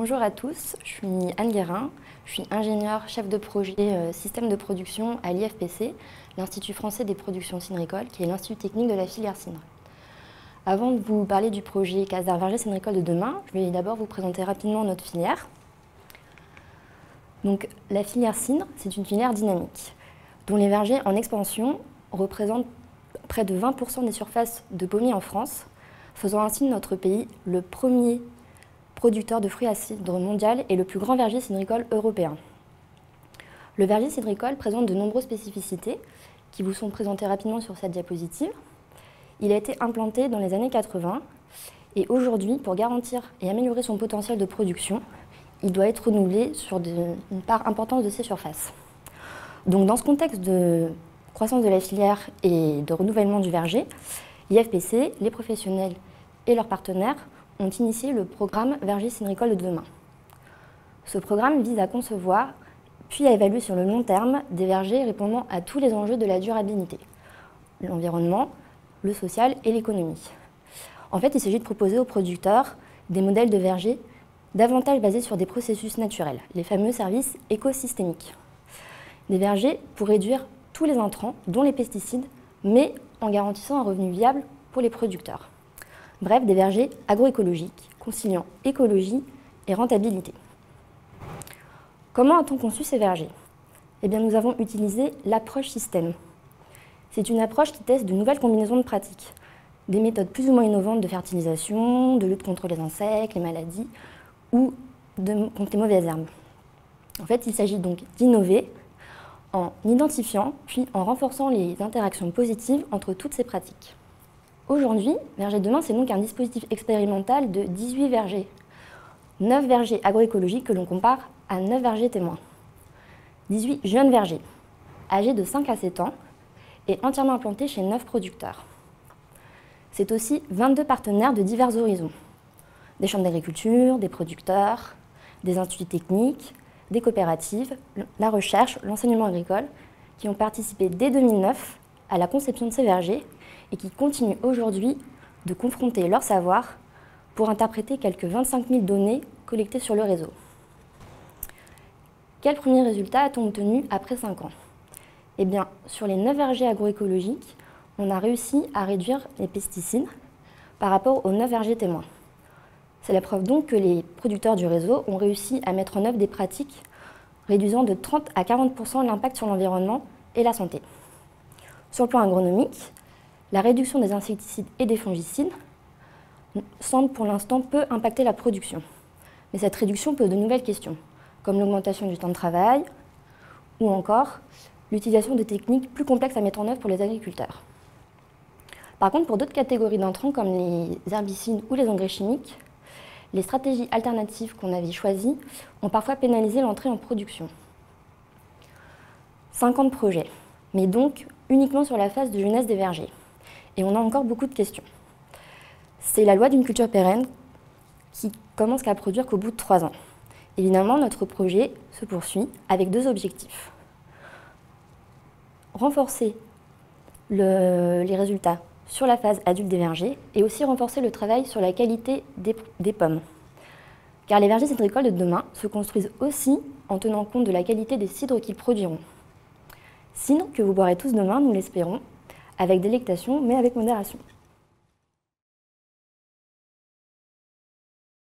Bonjour à tous, je suis Anne Guérin, je suis ingénieure chef de projet système de production à l'IFPC, l'Institut français des productions cynricoles, qui est l'institut technique de la filière cynre. Avant de vous parler du projet Cases Verger Cynricole de demain, je vais d'abord vous présenter rapidement notre filière. Donc, la filière cynre, c'est une filière dynamique, dont les vergers en expansion représentent près de 20% des surfaces de pommiers en France, faisant ainsi de notre pays le premier producteur de fruits à cidre mondial et le plus grand verger cynricole européen. Le verger cynricole présente de nombreuses spécificités qui vous sont présentées rapidement sur cette diapositive. Il a été implanté dans les années 80 et aujourd'hui, pour garantir et améliorer son potentiel de production, il doit être renouvelé sur une part importante de ses surfaces. Donc dans ce contexte de croissance de la filière et de renouvellement du verger, l'IFPC, les professionnels et leurs partenaires ont initié le programme Verger Cynricole de demain. Ce programme vise à concevoir puis à évaluer sur le long terme des vergers répondant à tous les enjeux de la durabilité, l'environnement, le social et l'économie. En fait, il s'agit de proposer aux producteurs des modèles de vergers davantage basés sur des processus naturels, les fameux services écosystémiques. Des vergers pour réduire tous les intrants, dont les pesticides, mais en garantissant un revenu viable pour les producteurs. Bref, des vergers agroécologiques, conciliant écologie et rentabilité. Comment a-t-on conçu ces vergers? Eh bien, nous avons utilisé l'approche système. C'est une approche qui teste de nouvelles combinaisons de pratiques, des méthodes plus ou moins innovantes de fertilisation, de lutte contre les insectes, les maladies ou contre les mauvaises herbes. En fait, il s'agit donc d'innover en identifiant puis en renforçant les interactions positives entre toutes ces pratiques. Aujourd'hui, Verger Demain, c'est donc un dispositif expérimental de 18 vergers. 9 vergers agroécologiques que l'on compare à 9 vergers témoins. 18 jeunes vergers, âgés de 5 à 7 ans et entièrement implantés chez 9 producteurs. C'est aussi 22 partenaires de divers horizons. Des chambres d'agriculture, des producteurs, des instituts techniques, des coopératives, la recherche, l'enseignement agricole, qui ont participé dès 2009 à la conception de ces vergers et qui continuent aujourd'hui de confronter leur savoir pour interpréter quelques 25 000 données collectées sur le réseau. Quels premiers résultats a-t-on obtenus après 5 ans? Eh bien, sur les 9 vergers agroécologiques, on a réussi à réduire les pesticides par rapport aux 9 vergers témoins. C'est la preuve donc que les producteurs du réseau ont réussi à mettre en œuvre des pratiques réduisant de 30 à 40% l'impact sur l'environnement et la santé. Sur le plan agronomique, la réduction des insecticides et des fongicides semble pour l'instant peu impacter la production. Mais cette réduction pose de nouvelles questions, comme l'augmentation du temps de travail ou encore l'utilisation de techniques plus complexes à mettre en œuvre pour les agriculteurs. Par contre, pour d'autres catégories d'intrants comme les herbicides ou les engrais chimiques, les stratégies alternatives qu'on avait choisies ont parfois pénalisé l'entrée en production. 50 projets, mais donc uniquement sur la phase de jeunesse des vergers. Et on a encore beaucoup de questions. C'est la loi d'une culture pérenne qui commence qu'à produire qu'au bout de 3 ans. Évidemment, notre projet se poursuit avec 2 objectifs. Renforcer les résultats sur la phase adulte des vergers et aussi renforcer le travail sur la qualité des pommes. Car les vergers cynricoles de demain se construisent aussi en tenant compte de la qualité des cidres qu'ils produiront. Cidre que vous boirez tous demain, nous l'espérons, avec délectation mais avec modération.